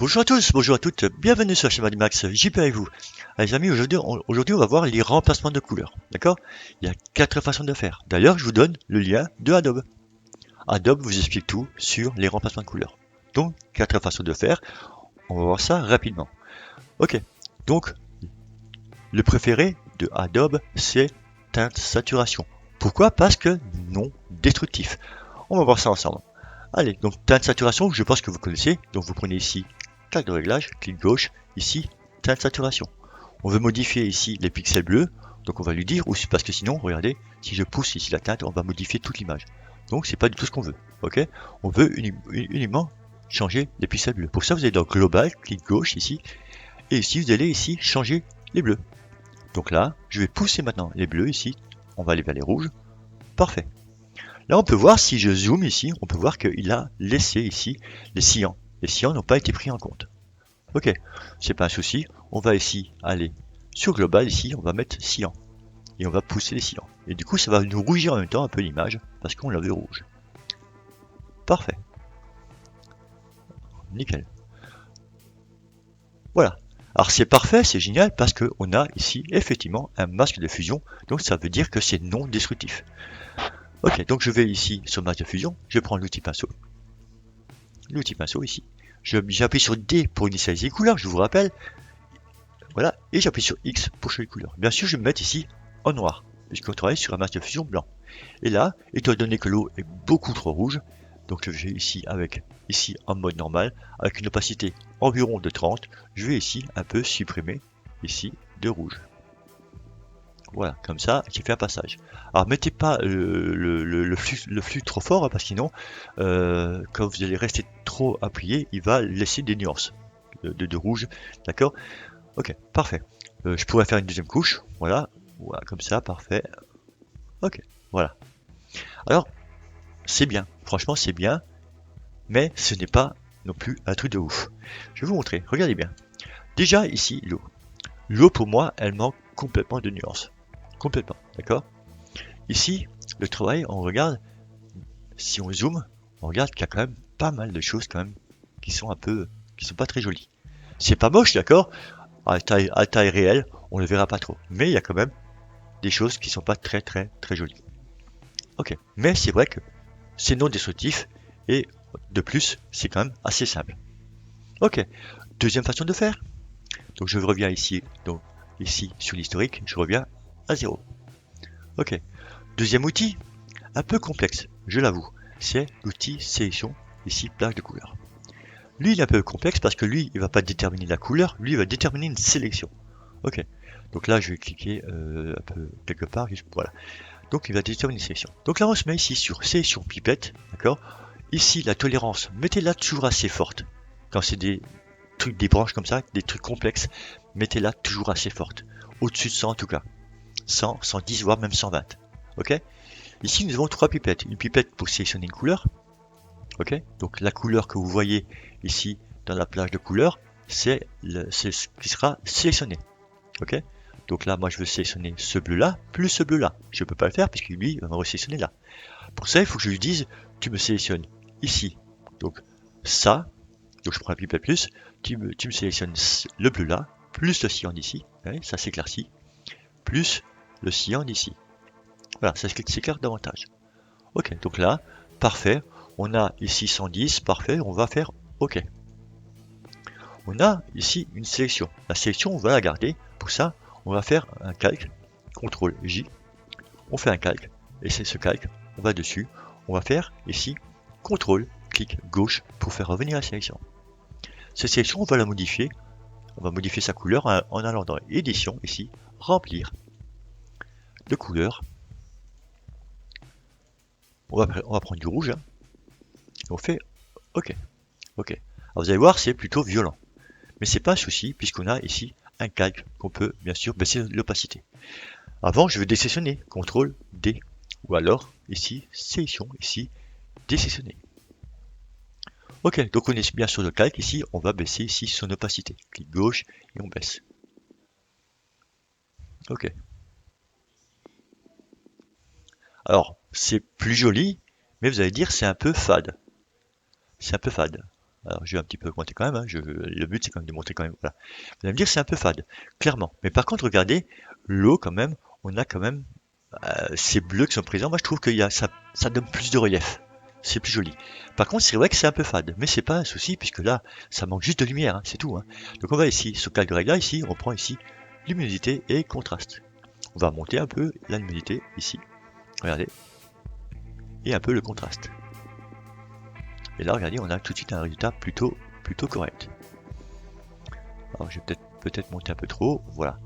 Bonjour à tous, bonjour à toutes, bienvenue sur la chaîne Max, JP avec vous. Les amis, aujourd'hui on va voir les remplacements de couleurs, d'accord? Il y a 4 façons de faire. D'ailleurs, je vous donne le lien de Adobe. Adobe vous explique tout sur les remplacements de couleurs. Donc, 4 façons de faire, on va voir ça rapidement. Ok, donc, le préféré de Adobe, c'est teinte saturation. Pourquoi? Parce que non destructif. On va voir ça ensemble. Allez, donc teinte saturation, je pense que vous connaissez. Donc vous prenez ici, claque de réglage, clic gauche, ici, teinte saturation. On veut modifier ici les pixels bleus, donc on va lui dire, ou parce que sinon, regardez, si je pousse ici la teinte, on va modifier toute l'image. Donc c'est pas du tout ce qu'on veut, ok? On veut uniquement changer les pixels bleus. Pour ça, vous allez dans global, clic gauche ici, et ici, vous allez ici changer les bleus. Donc là, je vais pousser maintenant les bleus ici, on va aller vers les rouges, parfait. Là, on peut voir, si je zoome ici, on peut voir qu'il a laissé ici les cyans. Les cyans n'ont pas été pris en compte. Ok, c'est pas un souci. On va ici aller sur Global, ici, on va mettre cyan. Et on va pousser les cyans. Et du coup, ça va nous rougir en même temps un peu l'image, parce qu'on l'a vu rouge. Parfait. Nickel. Voilà. Alors c'est parfait, c'est génial, parce qu'on a ici effectivement un masque de fusion. Donc ça veut dire que c'est non destructif. Ok, donc je vais ici sur masque de fusion, je prends l'outil pinceau. L'outil pinceau ici. J'appuie sur D pour initialiser les couleurs, je vous rappelle. Voilà, et j'appuie sur X pour changer les couleurs. Bien sûr, je vais me mettre ici en noir, puisqu'on travaille sur un masque de fusion blanc. Et là, étant donné que l'eau est beaucoup trop rouge, donc je vais ici en mode normal, avec une opacité environ de 30, je vais ici un peu supprimer ici de rouge. Voilà, comme ça, j'ai fait un passage. Alors, mettez pas le flux trop fort, hein, parce que sinon, quand vous allez rester trop appuyé, il va laisser des nuances de rouge. D'accord? Ok, parfait. Je pourrais faire une deuxième couche. Voilà, voilà, comme ça, parfait. Ok, voilà. Alors, c'est bien. Franchement, c'est bien, mais ce n'est pas non plus un truc de ouf. Je vais vous montrer. Regardez bien. Déjà, ici, l'eau. L'eau, pour moi, elle manque complètement de nuances. Complètement, d'accord? Ici, le travail, on regarde, si on zoome, on regarde qu'il y a quand même pas mal de choses quand même qui sont qui sont pas très jolies. C'est pas moche, d'accord? À taille réelle, on le verra pas trop. Mais il y a quand même des choses qui sont pas très jolies. Ok. Mais c'est vrai que c'est non destructif et de plus, c'est quand même assez simple. Ok. Deuxième façon de faire. Donc je reviens ici, donc ici sur l'historique, je reviens à 0. Ok. Deuxième outil, un peu complexe, je l'avoue, c'est l'outil sélection, ici plage de couleurs. Lui, il est un peu complexe parce que lui, il va pas déterminer la couleur, lui, il va déterminer une sélection. Ok. Donc là, je vais cliquer un peu quelque part, juste voilà. Donc il va déterminer une sélection. Donc là, on se met ici sur sélection pipette, d'accord. Ici, la tolérance, mettez-la toujours assez forte. Quand c'est des trucs, des branches comme ça, des trucs complexes, mettez-la toujours assez forte. Au-dessus de 100 en tout cas. 100, 110, voire même 120. Ok. Ici, nous avons 3 pipettes. Une pipette pour sélectionner une couleur. Ok. Donc la couleur que vous voyez ici dans la plage de couleurs, c'est ce qui sera sélectionné. Ok. Donc là, moi, je veux sélectionner ce bleu-là, plus ce bleu-là. Je ne peux pas le faire puisque lui, il va me resélectionner là. Pour ça, il faut que je lui dise, tu me sélectionnes ici. Donc ça, donc je prends la pipette plus, tu me sélectionnes le bleu là, plus le cyan ici, ouais, ça s'éclaircit, plus le cyan ici. Voilà, ça s'éclaire davantage. Ok, donc là, parfait. On a ici 110, parfait, on va faire OK. On a ici une sélection. La sélection, on va la garder. Pour ça, on va faire un calque, CTRL J. On fait un calque, et c'est ce calque, on va dessus. On va faire ici CTRL, clic gauche pour faire revenir la sélection. Cette sélection, on va la modifier. On va modifier sa couleur en allant dans édition, ici, remplir de couleurs. On va prendre du rouge. Hein, et on fait OK. OK. Alors vous allez voir, c'est plutôt violent. Mais c'est pas un souci, puisqu'on a ici un calque qu'on peut bien sûr baisser l'opacité. Avant, je vais désélectionner, CTRL D. Ou alors, ici, sélection, ici, désélectionner. Ok, donc on est bien sur le calque, ici, on va baisser ici son opacité. Clic gauche et on baisse. Ok. Alors, c'est plus joli, mais vous allez dire c'est un peu fade. C'est un peu fade. Alors je vais un petit peu augmenter quand même, hein. Le but c'est quand même de montrer quand même, voilà. Vous allez me dire c'est un peu fade, clairement. Mais par contre, regardez, l'eau quand même, on a quand même ces bleus qui sont présents. Moi je trouve que ça donne plus de relief. C'est plus joli. Par contre, c'est vrai que c'est un peu fade, mais c'est pas un souci puisque là, ça manque juste de lumière, hein, c'est tout, hein. Donc on va ici, sur calque de réglages, ici, on prend ici luminosité et contraste. On va monter un peu la luminosité ici, regardez, et un peu le contraste. Et là, regardez, on a tout de suite un résultat plutôt correct. Alors, je vais peut-être monter un peu trop, voilà.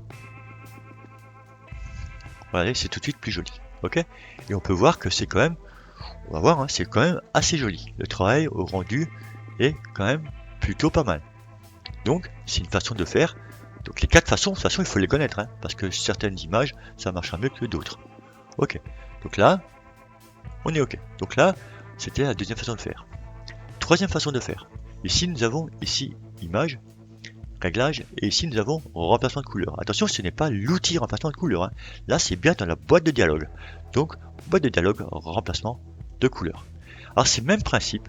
Regardez, c'est tout de suite plus joli, ok? Et on peut voir que c'est quand même, on va voir, hein, c'est quand même assez joli. Le travail au rendu est quand même plutôt pas mal. Donc, c'est une façon de faire. Donc, les 4 façons, de toute façon, il faut les connaître, hein, parce que certaines images, ça marchera mieux que d'autres. Ok. Donc là, on est ok. Donc là, c'était la deuxième façon de faire. Troisième façon de faire. Ici, nous avons ici image, réglage, et ici nous avons remplacement de couleur. Attention, ce n'est pas l'outil remplacement de couleur, hein. Là, c'est bien dans la boîte de dialogue. Donc, boîte de dialogue, remplacement de couleur. Alors, c'est le même principe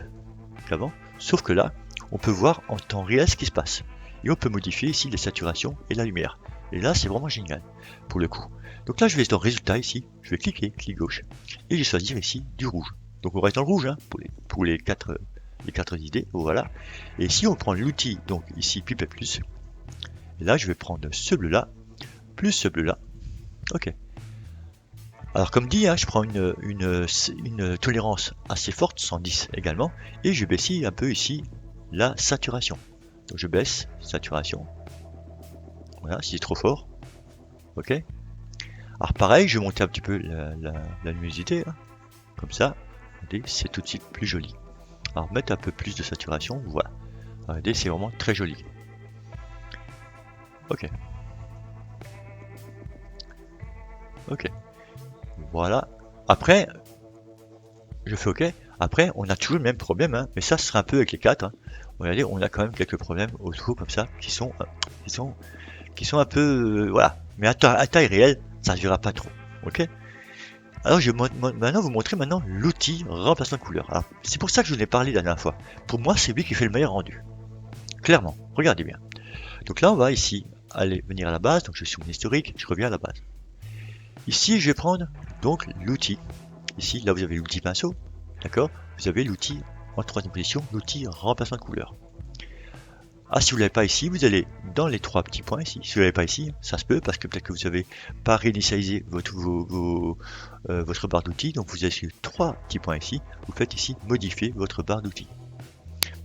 qu'avant, sauf que là, on peut voir en temps réel ce qui se passe. Et on peut modifier ici les saturations et la lumière. Et là, c'est vraiment génial, pour le coup. Donc là, je vais dans résultat ici, je vais cliquer, clic gauche, et je vais choisir ici du rouge. Donc on reste dans le rouge, hein, pour les quatre idées, voilà. Et si on prend l'outil, donc ici Pipet Plus, et là je vais prendre ce bleu là, plus ce bleu là, ok. Alors comme dit, hein, je prends une tolérance assez forte, 110 également, et je baisse un peu ici la saturation. Donc je baisse, saturation, voilà, si c'est trop fort, ok. Alors pareil, je vais monter un petit peu la luminosité, hein, comme ça, c'est tout de suite plus joli. Alors mettre un peu plus de saturation, voilà. Regardez, c'est vraiment très joli. Ok. Ok. Voilà. Après, je fais ok. Après, on a toujours le même problème, hein, mais ça, ce sera un peu avec les 4. Hein. Regardez, on a quand même quelques problèmes autour comme ça, qui sont un peu, voilà. Mais à taille réelle, ça ne verra pas trop. Ok. Alors, je vais maintenant vous montrer l'outil remplacement de couleur. Alors, c'est pour ça que je vous en ai parlé la dernière fois. Pour moi, c'est lui qui fait le meilleur rendu. Clairement. Regardez bien. Donc là, on va ici venir à la base. Donc, je suis mon historique. Je reviens à la base. Ici, je vais prendre donc l'outil. Ici, là, vous avez l'outil pinceau. D'accord? Vous avez l'outil en troisième position, l'outil remplacement de couleur. Ah, si vous ne l'avez pas ici, vous allez dans les 3 petits points ici. Si vous ne l'avez pas ici, ça se peut parce que peut-être que vous n'avez pas réinitialisé votre barre d'outils. Donc vous allez sur 3 petits points ici. Vous faites ici modifier votre barre d'outils.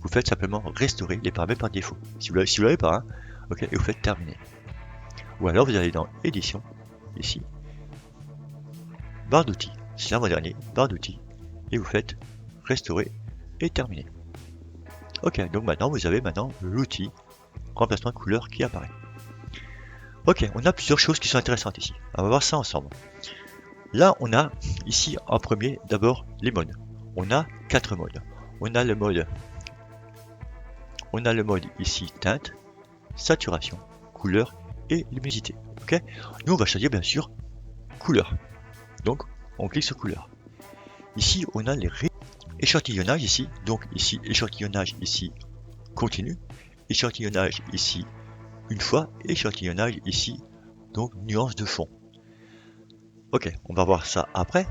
Vous faites simplement restaurer les paramètres par défaut. Si vous ne l'avez pas, hein, ok, et vous faites terminer. Ou alors vous allez dans édition, ici, barre d'outils. C'est l'avant-dernier, barre d'outils. Et vous faites restaurer et terminer. Ok, donc maintenant vous avez l'outil remplacement de couleur qui apparaît. Ok, on a plusieurs choses qui sont intéressantes ici. On va voir ça ensemble. Là, on a ici en premier d'abord les modes. On a 4 modes. On a le mode ici teinte, saturation, couleur et luminosité. Ok, nous on va choisir bien sûr couleur. Donc on clique sur couleur. Ici on a les échantillonnage ici, donc ici échantillonnage ici continu, échantillonnage ici une fois, échantillonnage ici donc nuance de fond. Ok, on va voir ça après.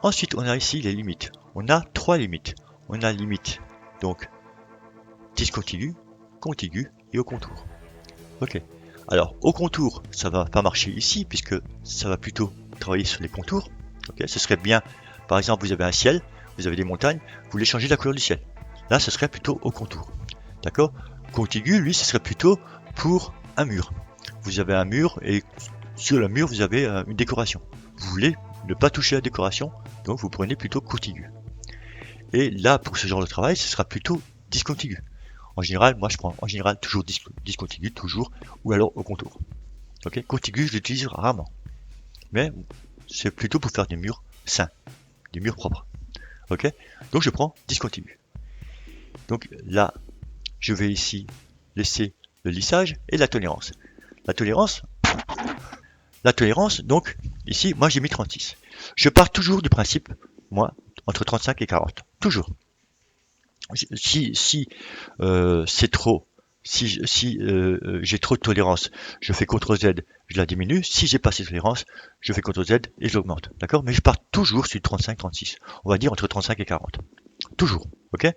Ensuite on a ici les limites. On a 3 limites. On a limite donc discontinu, contigu et au contour. Ok. Alors au contour, ça va pas marcher ici puisque ça va plutôt travailler sur les contours. Ok, ce serait bien. Par exemple, vous avez un ciel, vous avez des montagnes, vous voulez changer la couleur du ciel. Là, ce serait plutôt au contour. D'accord? Contigu, lui, ce serait plutôt pour un mur. Vous avez un mur et sur le mur, vous avez une décoration. Vous voulez ne pas toucher la décoration, donc vous prenez plutôt contigu. Et là, pour ce genre de travail, ce sera plutôt discontigu. En général, moi je prends en général toujours discontigu, toujours, ou alors au contour. Ok, contigu, je l'utilise rarement. Mais c'est plutôt pour faire des murs sains, des murs propres. Ok, donc je prends discontigu. Donc là, je vais ici laisser le lissage et la tolérance. La tolérance, donc ici, moi j'ai mis 36. Je pars toujours du principe, moi, entre 35 et 40. Toujours. Si c'est trop, si j'ai trop de tolérance, je fais CTRL Z, je la diminue. Si j'ai pas assez de tolérance, je fais CTRL Z et je l'augmente. D'accord? Mais je pars toujours sur 35-36. On va dire entre 35 et 40. Toujours. Ok?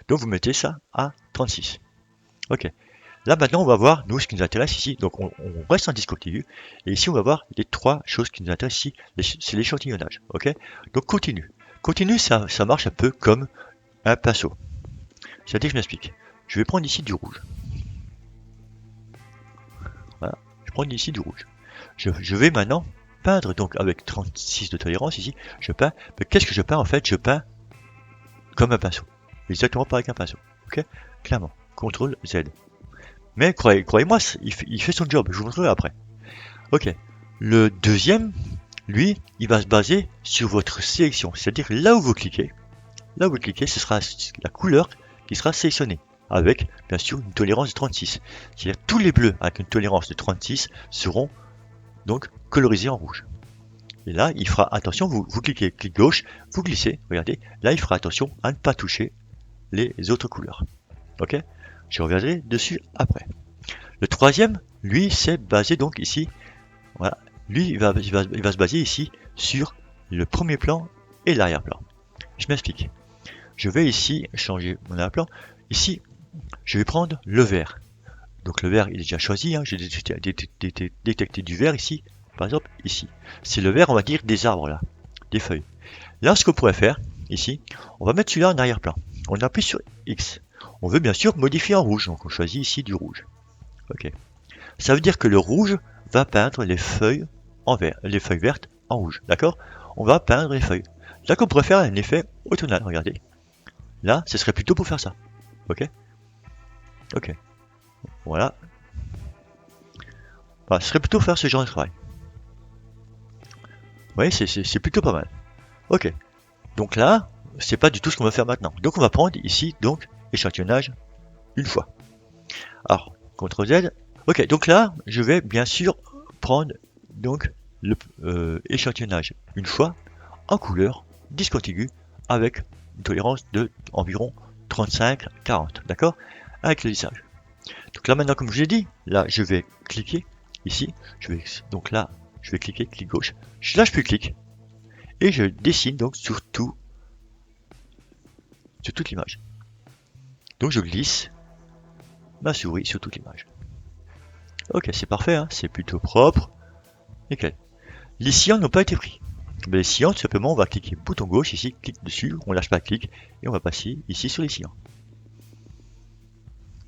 Donc vous mettez ça à 36. Ok. Là maintenant on va voir, nous, ce qui nous intéresse ici. Donc on reste en discontinueux. Et ici on va voir les trois choses qui nous intéressent ici. C'est l'échantillonnage. Ok? Donc continue. Continue, ça marche un peu comme un pinceau. C'est-à-dire, je m'explique. Je vais prendre ici du rouge. Voilà. Je prends ici du rouge. Je vais maintenant peindre, donc avec 36 de tolérance ici, je peins. Mais qu'est-ce que je peins en fait? Je peins comme un pinceau. Exactement pareil qu'un pinceau. Ok? Clairement. CTRL Z. Mais croyez-moi, il fait son job. Je vous montrerai après. Ok. Le deuxième, lui, il va se baser sur votre sélection. C'est-à-dire là où vous cliquez, ce sera la couleur qui sera sélectionnée. Avec, bien sûr, une tolérance de 36. C'est-à-dire tous les bleus avec une tolérance de 36 seront donc colorisés en rouge. Et là, il fera attention, vous cliquez, clic gauche, vous glissez, regardez, là il fera attention à ne pas toucher les autres couleurs. Ok? Je reviendrai dessus après. Le troisième, lui, c'est basé donc ici, voilà, lui il va se baser ici sur le premier plan et l'arrière-plan. Je m'explique. Je vais ici changer mon arrière-plan. Ici, je vais prendre le vert. Donc le vert, il est déjà choisi, hein. J'ai détecté du vert ici, par exemple ici. C'est le vert, on va dire, des arbres là, des feuilles. Là, ce qu'on pourrait faire, ici, on va mettre celui-là en arrière-plan. On appuie sur X. On veut bien sûr modifier en rouge, donc on choisit ici du rouge. Ok. Ça veut dire que le rouge va peindre les feuilles en vert, les feuilles vertes en rouge, d'accord? On va peindre les feuilles. Là, qu'on pourrait faire un effet automnal, regardez. Là, ce serait plutôt pour faire ça. Ok? Ok. Voilà. Voilà, ce serait plutôt faire ce genre de travail. Vous voyez, c'est plutôt pas mal. Ok. Donc là, c'est pas du tout ce qu'on va faire maintenant. Donc on va prendre ici, donc, échantillonnage une fois. Alors, CTRL Z. Ok, donc là, je vais bien sûr prendre donc le échantillonnage une fois en couleur discontinue avec une tolérance de environ 35-40, d'accord? Avec le lissage. Donc là maintenant, comme je vous l'ai dit, là je vais cliquer ici, donc là je vais cliquer, clic gauche, je lâche plus clic et je dessine donc sur toute l'image. Donc je glisse ma souris sur toute l'image. Ok, c'est parfait, hein, c'est plutôt propre, nickel. Les sillons n'ont pas été pris. Mais les sillons, tout simplement, on va cliquer bouton gauche ici, clic dessus, on lâche pas clic et on va passer ici sur les sillons.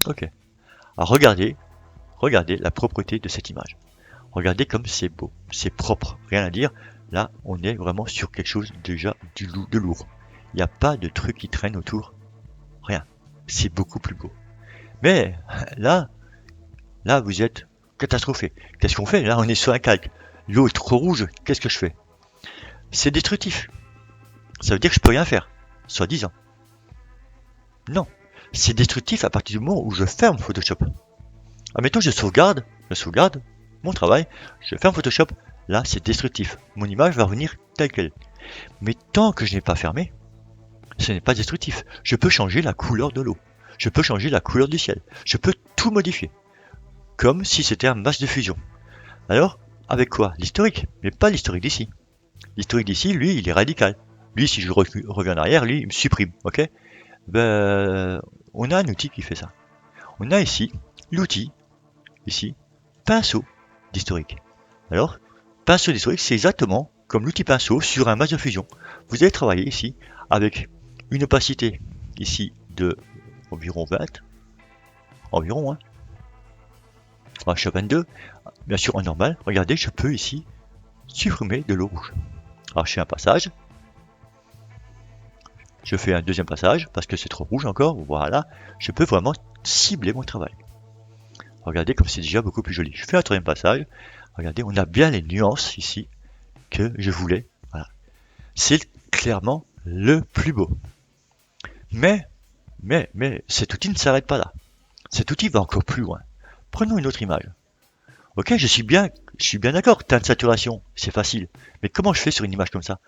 Ok. Alors regardez la propreté de cette image. Regardez comme c'est beau, c'est propre, rien à dire. Là, on est vraiment sur quelque chose déjà de lourd. Il n'y a pas de truc qui traîne autour, rien. C'est beaucoup plus beau. Mais là, vous êtes catastrophé. Qu'est-ce qu'on fait? Là, on est sur un calque. L'eau est trop rouge, qu'est-ce que je fais? C'est destructif. Ça veut dire que je peux rien faire, soi-disant. Non, c'est destructif à partir du moment où je ferme Photoshop. Admettons, je sauvegarde mon travail, je ferme Photoshop, là c'est destructif. Mon image va revenir telle qu'elle. Mais tant que je n'ai pas fermé, ce n'est pas destructif. Je peux changer la couleur de l'eau. Je peux changer la couleur du ciel. Je peux tout modifier. Comme si c'était un masque de fusion. Alors, avec quoi? L'historique, mais pas l'historique d'ici. L'historique d'ici, lui, il est radical. Lui, si je reviens en arrière, lui, il me supprime. Ok? Ben, on a un outil qui fait ça. On a ici l'outil, ici, pinceau d'historique. Alors, pinceau d'historique, c'est exactement comme l'outil pinceau sur un masque de fusion. Vous allez travailler ici avec une opacité ici de environ 20, environ, hein. Alors, je suis à 22, bien sûr en normal. Regardez, je peux ici supprimer de l'eau rouge. Alors, je fais un passage. Je fais un deuxième passage parce que c'est trop rouge encore. Voilà, je peux vraiment cibler mon travail. Regardez comme c'est déjà beaucoup plus joli. Je fais un troisième passage. Regardez, on a bien les nuances ici que je voulais. Voilà. C'est clairement le plus beau. Mais cet outil ne s'arrête pas là. Cet outil va encore plus loin. Prenons une autre image. Ok, je suis bien d'accord. Teinte de saturation, c'est facile. Mais comment je fais sur une image comme ça?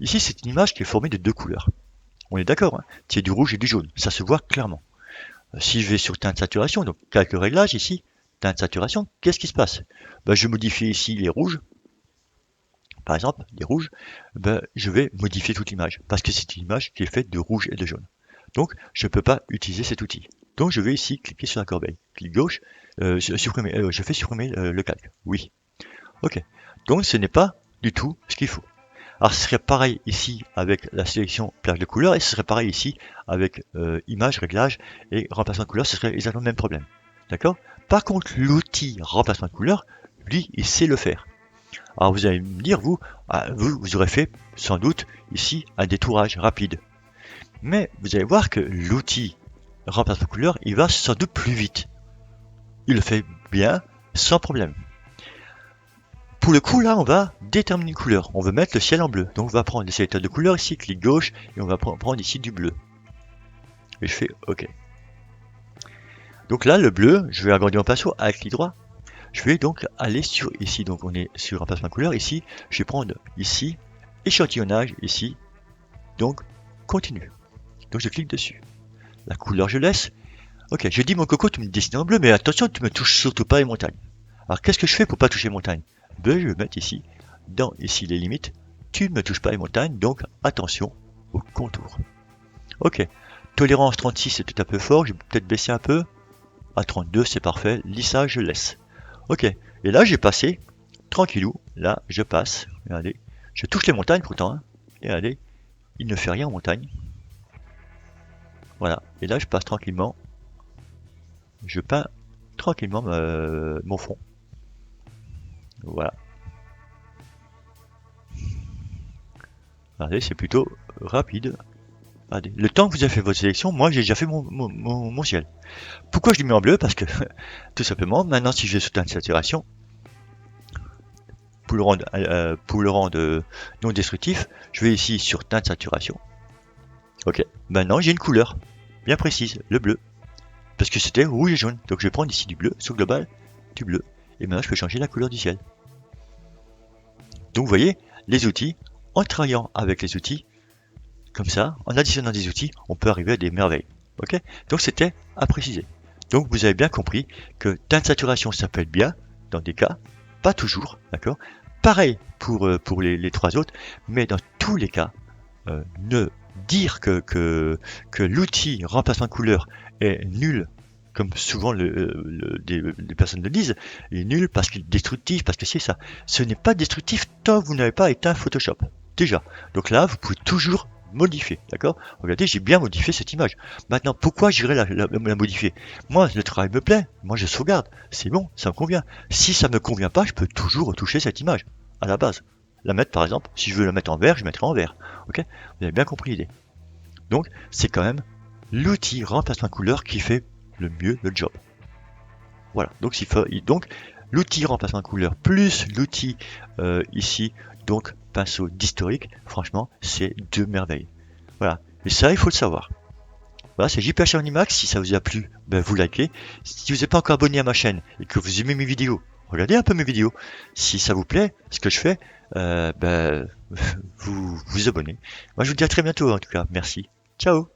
Ici, c'est une image qui est formée de deux couleurs. On est d'accord, hein, c'est du rouge et du jaune, ça se voit clairement. Si je vais sur teinte saturation, donc quelques réglages ici, teinte saturation, qu'est-ce qui se passe? Ben, je modifie ici les rouges, par exemple, les rouges, ben, je vais modifier toute l'image, parce que c'est une image qui est faite de rouge et de jaune. Donc, je ne peux pas utiliser cet outil. Donc, je vais ici cliquer sur la corbeille. Clic gauche, je fais supprimer le calque. Oui. Ok. Donc, ce n'est pas du tout ce qu'il faut. Alors, ce serait pareil ici avec la sélection plage de couleurs, et ce serait pareil ici avec image, réglage et remplacement de couleurs, ce serait exactement le même problème. D'accord? Par contre, l'outil remplacement de couleurs, lui, il sait le faire. Alors, vous allez me dire, vous aurez fait sans doute ici un détourage rapide. Mais vous allez voir que l'outil remplacement de couleurs, il va sans doute plus vite. Il le fait bien, sans problème. Pour le coup, là, on va déterminer une couleur. On veut mettre le ciel en bleu. Donc, on va prendre le sélecteur de couleurs ici, clic gauche, et on va prendre ici du bleu. Et je fais OK. Donc là, le bleu, je vais agrandir mon pinceau avec clic droit. Je vais donc aller sur ici. Donc, on est sur remplacement de couleur. Ici, je vais prendre ici, échantillonnage, ici. Donc, continue. Donc, je clique dessus. La couleur, je laisse. Ok, je dis mon coco, tu me dessines en bleu, mais attention, tu me touches surtout pas les montagnes. Alors, qu'est-ce que je fais pour pas toucher les montagnes? Ben, je vais mettre ici, dans ici les limites, tu ne me touches pas les montagnes, donc attention au contour. Ok, tolérance 36 c'est tout un peu fort, je vais peut-être baisser un peu. À 32 c'est parfait, lissage je laisse. Ok, et là j'ai passé, tranquillou, là je passe, regardez, je touche les montagnes pourtant, hein, et regardez, il ne fait rien en montagne. Voilà, et là je passe tranquillement, je peins tranquillement mon fond. Voilà. Regardez, c'est plutôt rapide. Regardez. Le temps que vous avez fait votre sélection, moi j'ai déjà fait mon ciel. Pourquoi je l'ai mis en bleu? Parce que, tout simplement, maintenant si je vais sur teinte saturation, pour le rendre non destructif, je vais ici sur teinte saturation. Ok, maintenant j'ai une couleur bien précise, le bleu. Parce que c'était rouge et jaune. Donc je vais prendre ici du bleu, sur global, du bleu. Et maintenant je peux changer la couleur du ciel. Donc vous voyez, les outils, en travaillant avec les outils, comme ça, en additionnant des outils, on peut arriver à des merveilles. Ok? Donc c'était à préciser. Donc vous avez bien compris que teinte saturation ça peut être bien dans des cas, pas toujours, d'accord? Pareil pour les trois autres, mais dans tous les cas, ne dire que l'outil remplacement de couleur est nul, comme souvent des personnes le disent, il est nul parce qu'il est destructif, parce que c'est ça. Ce n'est pas destructif tant que vous n'avez pas éteint Photoshop. Déjà. Donc là, vous pouvez toujours modifier, d'accord? Regardez, j'ai bien modifié cette image. Maintenant, pourquoi j'irai la modifier? Moi, le travail me plaît, moi je sauvegarde, c'est bon, ça me convient. Si ça me convient pas, je peux toujours retoucher cette image, à la base. La mettre par exemple, si je veux la mettre en vert, je mettrai en vert. Ok? Vous avez bien compris l'idée. Donc, c'est quand même l'outil remplacement de couleur qui fait le mieux le job. Voilà, donc l'outil remplacement de couleur plus l'outil ici, donc pinceau d'historique, franchement, c'est deux merveilles. Voilà, et ça, il faut le savoir. Voilà, c'est JPH Animax, si ça vous a plu, ben, vous likez. Si vous n'êtes pas encore abonné à ma chaîne et que vous aimez mes vidéos, regardez un peu mes vidéos. Si ça vous plaît, ce que je fais, ben, vous vous abonnez. Moi, je vous dis à très bientôt en tout cas. Merci. Ciao.